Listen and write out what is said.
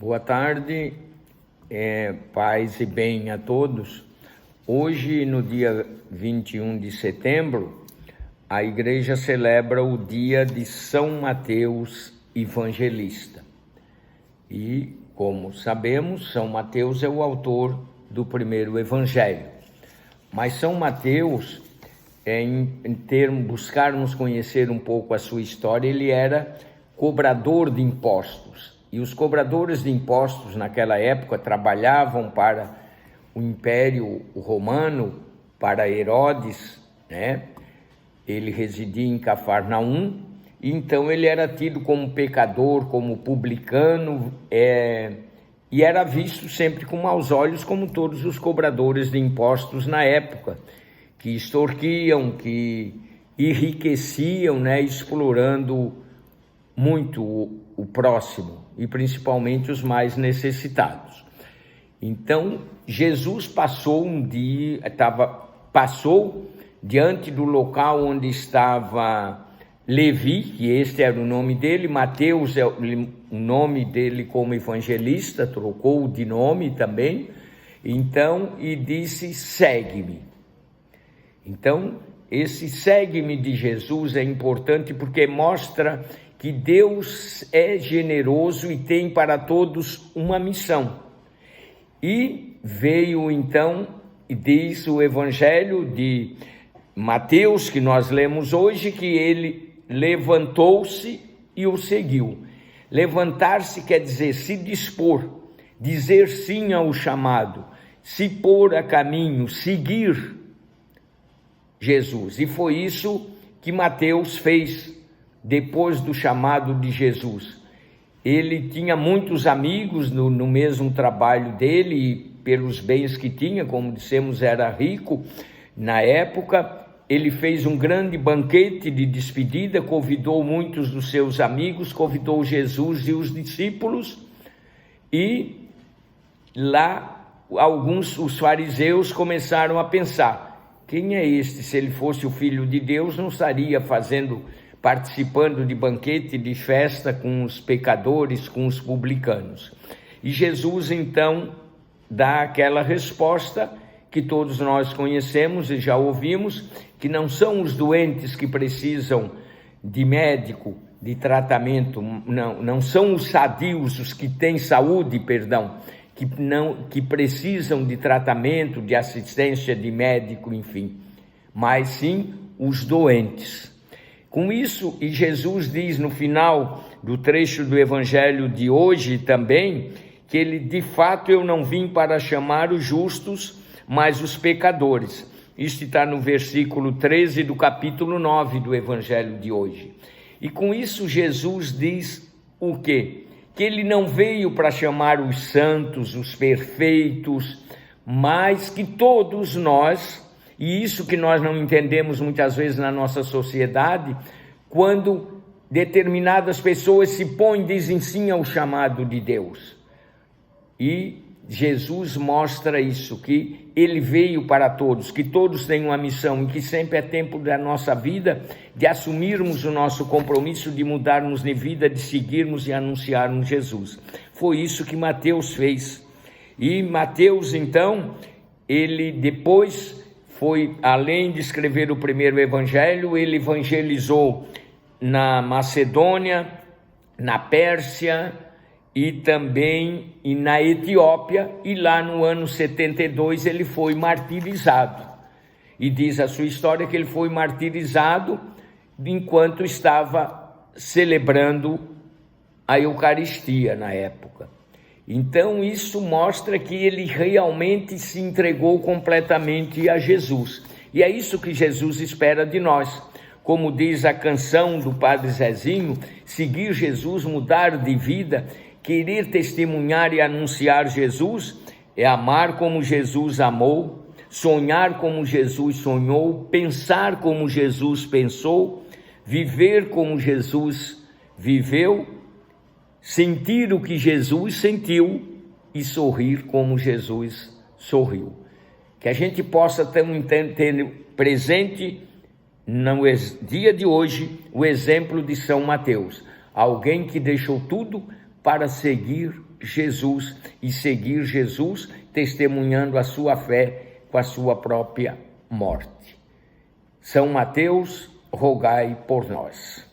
Boa tarde, paz e bem a todos. Hoje, no dia 21 de setembro, a igreja celebra o dia de São Mateus Evangelista. E, como sabemos, São Mateus é o autor do primeiro evangelho. Mas São Mateus, buscarmos conhecer um pouco a sua história, ele era cobrador de impostos. E os cobradores de impostos naquela época trabalhavam para o Império Romano, para Herodes, né? Ele residia em Cafarnaum, e então ele era tido como pecador, como publicano, e era visto sempre com maus olhos, como todos os cobradores de impostos na época, que extorquiam, que enriqueciam, né? Explorando muito o próximo, e principalmente os mais necessitados. Então, Jesus passou diante do local onde estava Levi, que este era o nome dele. Mateus é o nome dele como evangelista, trocou de nome também. Então, e disse: segue-me. Então, esse segue-me de Jesus é importante porque mostra que Deus é generoso e tem para todos uma missão. E veio então, e diz o evangelho de Mateus, que nós lemos hoje, que ele levantou-se e o seguiu. Levantar-se quer dizer se dispor, dizer sim ao chamado, se pôr a caminho, seguir Jesus. E foi isso que Mateus fez depois do chamado de Jesus. Ele tinha muitos amigos no mesmo trabalho dele, e pelos bens que tinha, como dissemos, era rico na época. Ele fez um grande banquete de despedida, convidou muitos dos seus amigos, convidou Jesus e os discípulos, e lá os fariseus começaram a pensar: quem é este? Se ele fosse o Filho de Deus, não estaria participando de banquete, de festa com os pecadores, com os publicanos. E Jesus então dá aquela resposta que todos nós conhecemos e já ouvimos, que não são os doentes que precisam de médico, de tratamento, não são os sadios, os que têm saúde, que precisam de tratamento, de assistência de médico, enfim, mas sim os doentes. Com isso, e Jesus diz no final do trecho do evangelho de hoje também, que ele, de fato, eu não vim para chamar os justos, mas os pecadores. Isso está no versículo 13 do capítulo 9 do evangelho de hoje. E com isso Jesus diz o quê? Que ele não veio para chamar os santos, os perfeitos, mas que todos nós, e isso que nós não entendemos muitas vezes na nossa sociedade, quando determinadas pessoas se põem, dizem sim ao chamado de Deus. E Jesus mostra isso, que ele veio para todos, que todos têm uma missão, e que sempre é tempo da nossa vida de assumirmos o nosso compromisso, de mudarmos de vida, de seguirmos e anunciarmos Jesus. Foi isso que Mateus fez. E Mateus, então, ele depois foi, além de escrever o primeiro evangelho, ele evangelizou na Macedônia, na Pérsia e também na Etiópia, e lá no ano 72 ele foi martirizado. E diz a sua história que ele foi martirizado enquanto estava celebrando a Eucaristia na época. Então isso mostra que ele realmente se entregou completamente a Jesus. E é isso que Jesus espera de nós. Como diz a canção do Padre Zezinho, seguir Jesus, mudar de vida, querer testemunhar e anunciar Jesus, é amar como Jesus amou, sonhar como Jesus sonhou, pensar como Jesus pensou, viver como Jesus viveu, sentir o que Jesus sentiu e sorrir como Jesus sorriu. Que a gente possa ter presente no dia de hoje o exemplo de São Mateus, alguém que deixou tudo para seguir Jesus e seguir Jesus, testemunhando a sua fé com a sua própria morte. São Mateus, rogai por nós.